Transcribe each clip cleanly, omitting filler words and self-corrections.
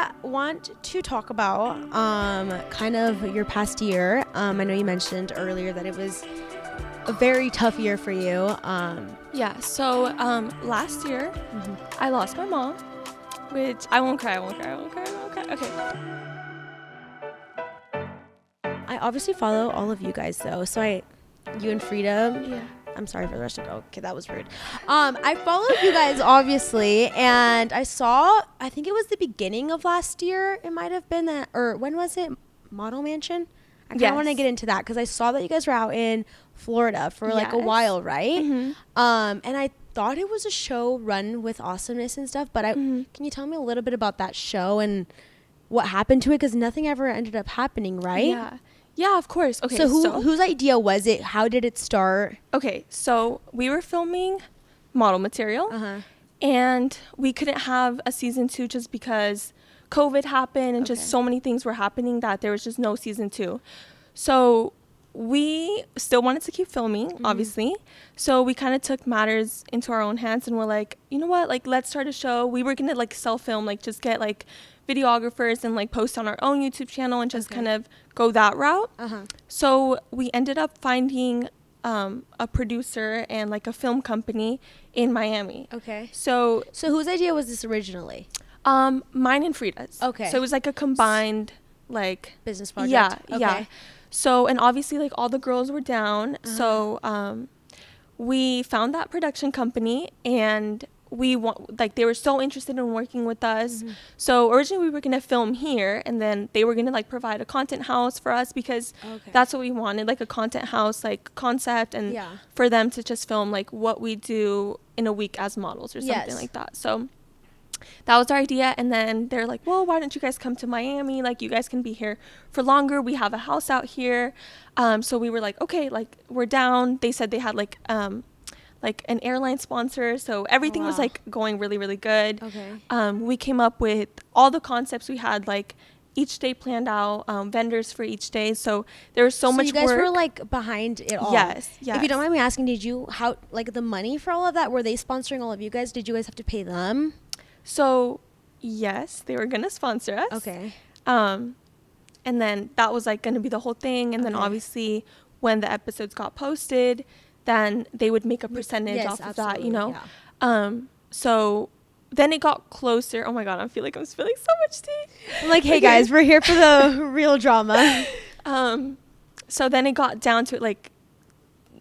I want to talk about kind of your past year. I know you mentioned earlier that it was a very tough year for you. So last year, I lost my mom, which I won't cry. Okay. I obviously follow all of you guys though. So you and Frida. Yeah. I'm sorry for the rest of it. Okay, that was rude. I followed you guys obviously, and I think it was the beginning of last year. It might have been that, or when was it? Model Mansion. I kind of want to get into that because I saw that you guys were out in Florida for like a while, right? Mm-hmm. And I thought it was a show run with awesomeness and stuff, but can you tell me a little bit about that show and what happened to it? Because nothing ever ended up happening, right? Yeah, of course. Okay, so whose idea was it? How did it start? Okay, so we were filming model material, and we couldn't have a season 2 just because COVID happened and just so many things were happening that there was just no season 2. So we still wanted to keep filming, obviously. So we kind of took matters into our own hands and we're like, you know what? Like, let's start a show. We were gonna like self-film, like just get like videographers and like post on our own YouTube channel and just kind of go that route. So we ended up finding a producer and like a film company in Miami. Okay. So whose idea was this originally? Mine and Frida's. Okay. So it was like a combined like business project. Yeah. Okay. Yeah. So, and obviously like all the girls were down. So we found that production company and they were so interested in working with us. So originally we were going to film here and then they were going to like provide a content house for us because that's what we wanted, like a content house like concept and for them to just film like what we do in a week as models or something like that. So that was our idea. And then they're like, well, why don't you guys come to Miami? Like you guys can be here for longer. We have a house out here. So we were like, okay, like we're down. They said they had like an airline sponsor, so everything was like going really, really good. We came up with all the concepts. We had like each day planned out, vendors for each day, so there was so much work. You guys were like behind it all. Yes. If you don't mind me asking, how like the money for all of that, were they sponsoring all of you guys? Did you guys have to pay them? So yes, they were gonna sponsor us. Okay. And then that was like gonna be the whole thing, and then obviously when the episodes got posted, then they would make a percentage off of that, you know? Yeah. So then it got closer. Oh my God, I feel like I'm spilling so much tea. I'm like, hey guys, we're here for the real drama. So then it got down to it, like,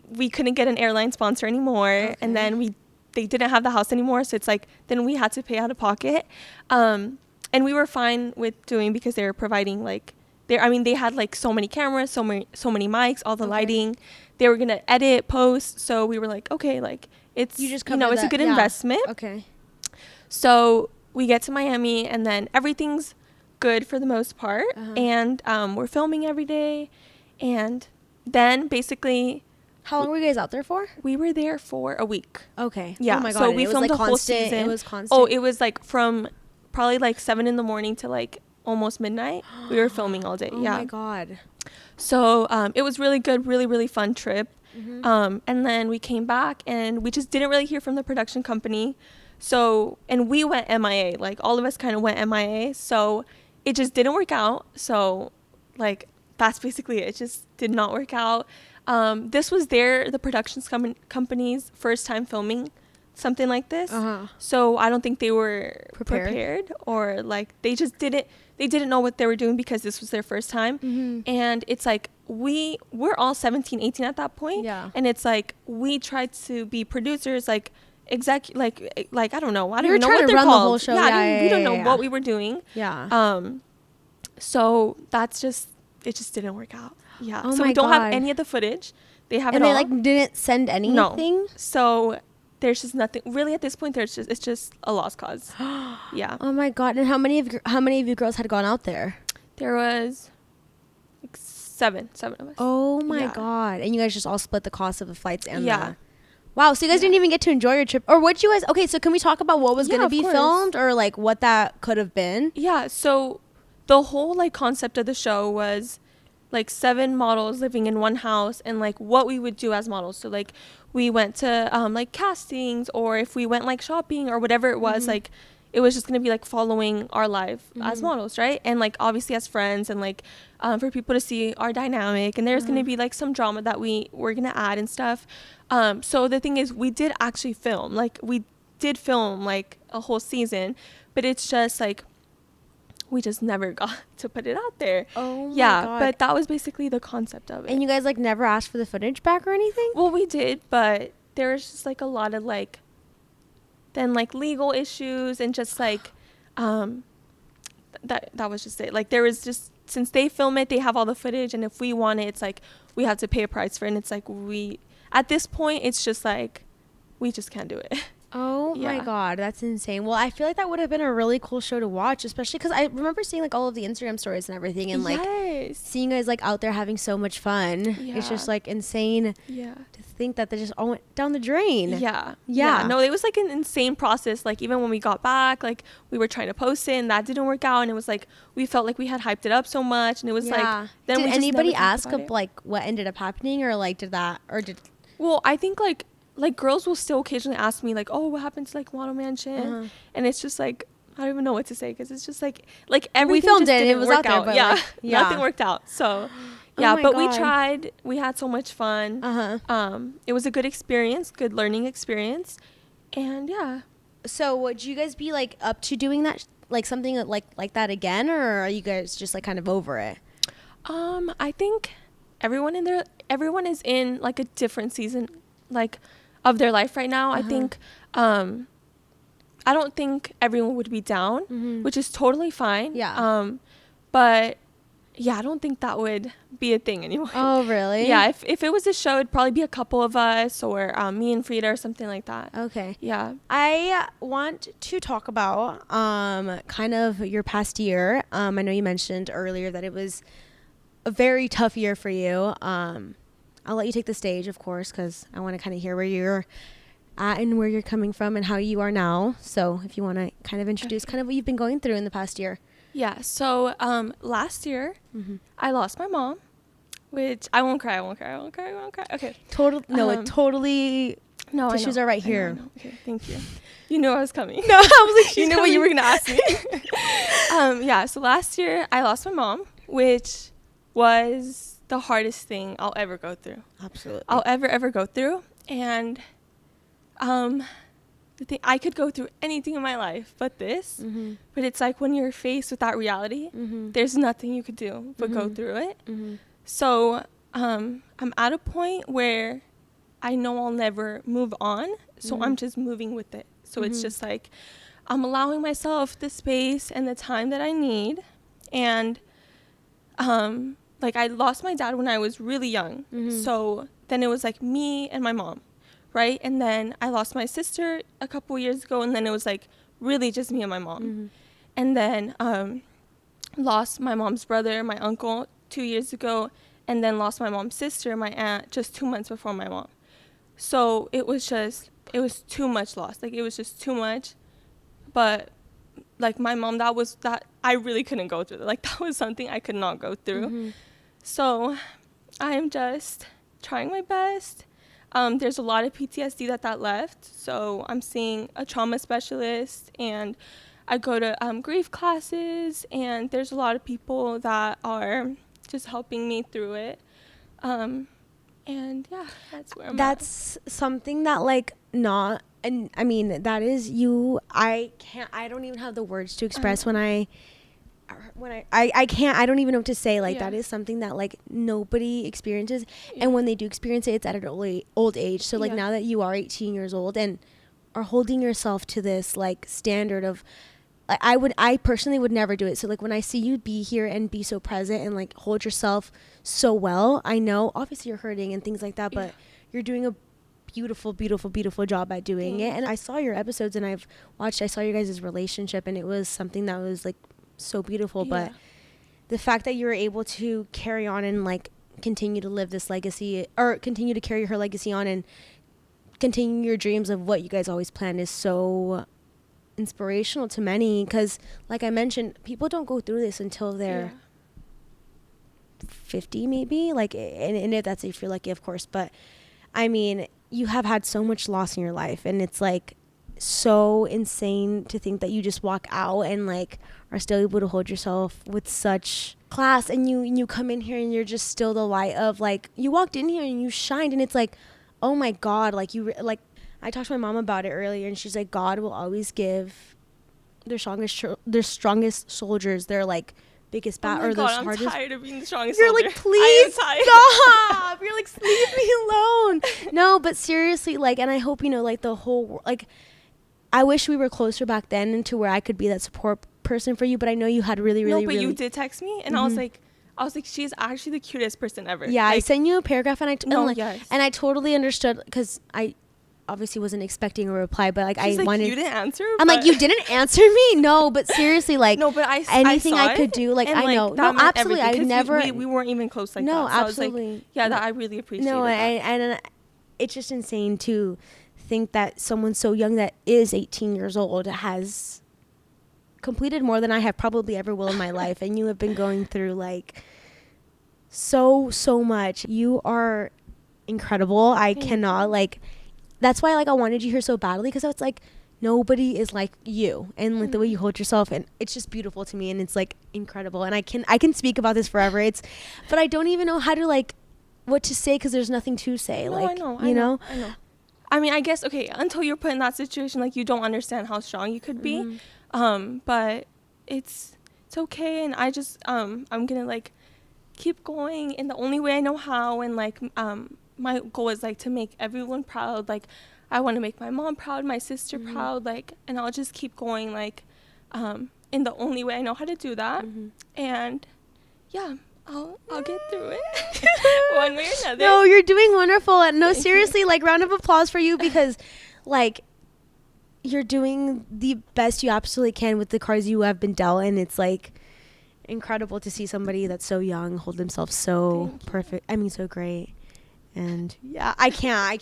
we couldn't get an airline sponsor anymore. And then they didn't have the house anymore. So it's like, then we had to pay out of pocket. And we were fine with doing because they were providing like, they had like so many cameras, so many mics, all the lighting. They were gonna edit, post. So we were like, okay, like it's it's a good investment. Okay. So we get to Miami, and then everything's good for the most part, and we're filming every day, and then basically. How long were you guys out there for? We were there for a week. Okay. Yeah. Oh my God. So we filmed like the whole season. It was constant. Oh, it was like from probably like 7 a.m. to like almost midnight. We were filming all day. Oh my God. So it was really good, really, really fun trip. And then we came back and we just didn't really hear from the production company. So, and we went MIA, like all of us kind of went MIA. So it just didn't work out. So like, that's basically it. It just did not work out. This was the productions company's first time filming something like this. So I don't think they were prepared or like they didn't know what they were doing because this was their first time. And it's like we're all 17, 18 at that point. Yeah. And it's like we tried to be producers, like like I don't know. I don't even know what they're called. The whole show. We don't know what we were doing. Yeah. So it just didn't work out. Yeah. Oh so we don't have any of the footage. They have it all. And they like didn't send anything? No. So there's just nothing really at this point. It's just a lost cause. Yeah. Oh my God. And how many of you girls had gone out there? There was like seven of us. Oh my God. And you guys just all split the cost of the flights and wow. So you guys didn't even get to enjoy your trip, or what you guys? Okay. So can we talk about what was going to be filmed, or like what that could have been? Yeah. So the whole like concept of the show was like 7 models living in one house and like what we would do as models. So like we went to like castings, or if we went like shopping or whatever it was, like it was just going to be like following our life as models, right? And like obviously as friends, and like for people to see our dynamic, and there's going to be like some drama that we're going to add and stuff. So the thing is, we did actually film, like we did film like a whole season, but it's just like we just never got to put it out there. Oh my yeah God. But that was basically the concept of it. And you guys like never asked for the footage back or anything? Well, we did, but there was just like a lot of like then like legal issues, and just like that was just it. Like there was just, since they film it, they have all the footage, and if we want it, it's like we have to pay a price for it, and it's like we at this point it's just like we just can't do it. Oh my God, that's insane. Well, I feel like that would have been a really cool show to watch, especially because I remember seeing like all of the Instagram stories and everything, and like seeing you guys like out there having so much fun. It's just like insane to think that they just all went down the drain. No, it was like an insane process. Like even when we got back, like we were trying to post it and that didn't work out, and it was like we felt like we had hyped it up so much, and it was like then did anybody ask of like what ended up happening, or like did well, I think like girls will still occasionally ask me like, oh, what happened to like Model Mansion? And it's just like I don't even know what to say, because it's just like everything we filmed it, it was out there, but nothing worked out. So but we tried, we had so much fun. It was a good experience, good learning experience, and so would you guys be like up to doing that, like something like that again, or are you guys just like kind of over it? I think everyone is in like a different season like of their life right now. I think I don't think everyone would be down, which is totally fine. But I don't think that would be a thing anymore. Oh really? If it was a show, it'd probably be a couple of us, or me and Frida or something like that. Okay. I want to talk about kind of your past year. I know you mentioned earlier that it was a very tough year for you. I'll let you take the stage, of course, because I want to kind of hear where you're at and where you're coming from and how you are now. So if you want to kind of introduce kind of what you've been going through in the past year. So last year, I lost my mom, which I won't cry. Okay. Totally. No, tissues are right here. I know. Okay, thank you. You knew I was coming. No, I was like, you knew what you were going to ask me. So last year, I lost my mom, which was the hardest thing I'll ever go through. Absolutely. I'll ever go through. And the thing, I could go through anything in my life but this. But it's like when you're faced with that reality, there's nothing you could do but go through it. So I'm at a point where I know I'll never move on. So I'm just moving with it. So it's just like I'm allowing myself the space and the time that I need. And like I lost my dad when I was really young. So then it was like me and my mom, right? And then I lost my sister a couple years ago, and then it was like really just me and my mom. And then lost my mom's brother, my uncle, 2 years ago, and then lost my mom's sister, my aunt, just 2 months before my mom. So it was too much loss. Like it was just too much. But like my mom, that I really couldn't go through. Like that was something I could not go through. So I'm just trying my best. There's a lot of PTSD that left. So I'm seeing a trauma specialist, and I go to grief classes, and there's a lot of people that are just helping me through it. And that's where I'm at. That's something that like not, and I mean that is you. I don't even have the words to express I don't even know what to say. Like that is something that like nobody experiences, and when they do experience it, it's at an old age. So like now that you are 18 years old and are holding yourself to this like standard of, like I personally would never do it. So like when I see you be here and be so present and like hold yourself so well, I know obviously you're hurting and things like that, but you're doing a beautiful job at doing it. And I saw your episodes, and I saw your guys' relationship, and it was something that was like so beautiful. But the fact that you were able to carry on and like continue to live this legacy, or continue to carry her legacy on and continue your dreams of what you guys always planned, is so inspirational to many. Because like I mentioned, people don't go through this until they're 50 maybe, like, and if you're lucky, of course. But I mean, you have had so much loss in your life, and it's like so insane to think that you just walk out and like are still able to hold yourself with such class, and you come in here and you're just still the light of like, you walked in here and you shined, and it's like, oh my God, like like I talked to my mom about it earlier, and she's like, God will always give their strongest soldiers their like biggest battle, or their hardest. I'm tired of being the strongest You're soldier. like, please stop. You're like, leave me alone. No, but seriously, like, and I hope, you know, like the whole, like, I wish we were closer back then into where I could be that support person for you, but I know you had really you did text me, and I was like, she's actually the cutest person ever. Yeah, like, I sent you a paragraph, and yes. and I totally understood, because I obviously wasn't expecting a reply, but like, she's I wanted. You didn't answer. I'm like, you didn't answer me? No, but seriously, like, no, but anything I could do, like, I know, no, absolutely, I never. We weren't even close like no, that. So absolutely. I was like, yeah, that I really appreciate. No, and it's just insane to think that someone so young that is 18 years old has completed more than I have probably ever will in my life, and you have been going through like so much. You are incredible. I cannot like. That's why like I wanted you here so badly, because it's like nobody is like you, and like the way you hold yourself, and it's just beautiful to me, and it's like incredible. And I can speak about this forever. But I don't even know how to like what to say, because there's nothing to say. No, like, I know. I mean, I guess, okay, until you're put in that situation, like, you don't understand how strong you could be. But it's okay. And I just, I'm going to, like, keep going in the only way I know how. And, like, my goal is, like, to make everyone proud. Like, I want to make my mom proud, my sister proud, like, and I'll just keep going, like, in the only way I know how to do that. And, yeah. I'll get through it one way or another. No, you're doing wonderful. And no, seriously, like, round of applause for you, because like you're doing the best you absolutely can with the cards you have been dealt, and it's like incredible to see somebody that's so young hold themselves so perfect. I mean, so great. And yeah, I can't.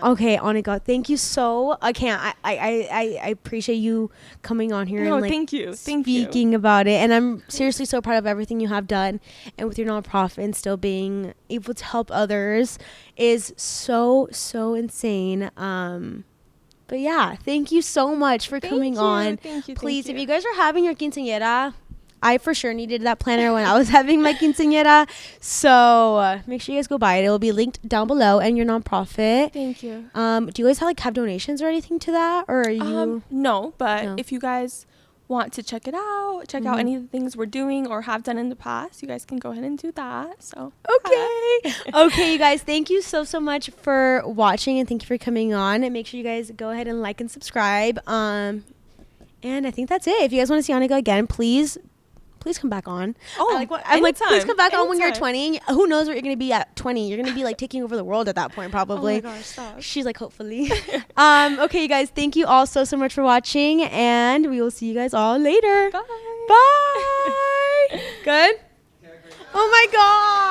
Okay, Anika, thank you so. I can't. I appreciate you coming on here and like thank you. Speaking about it. And I'm seriously so proud of everything you have done, and with your nonprofit and still being able to help others is so insane. But yeah, thank you so much for coming on. Thank you. Please, if you guys are having your quinceañera, I for sure needed that planner when I was having my quinceañera. So make sure you guys go buy it. It will be linked down below, and your nonprofit. Thank you. Do you guys have donations or anything to that? Or are you? No, but if you guys want to check it out, check out any of the things we're doing or have done in the past, you guys can go ahead and do that. So okay, you guys, thank you so much for watching, and thank you for coming on. And make sure you guys go ahead and like and subscribe. And I think that's it. If you guys want to see Anika again, please come back on. Please come back on when you're 20. Who knows what you're going to be at 20? You're going to be like taking over the world at that point, probably. Oh my gosh, stop. She's like, hopefully. Okay, you guys, thank you all so much for watching, and we will see you guys all later. Bye. Good? Oh my God.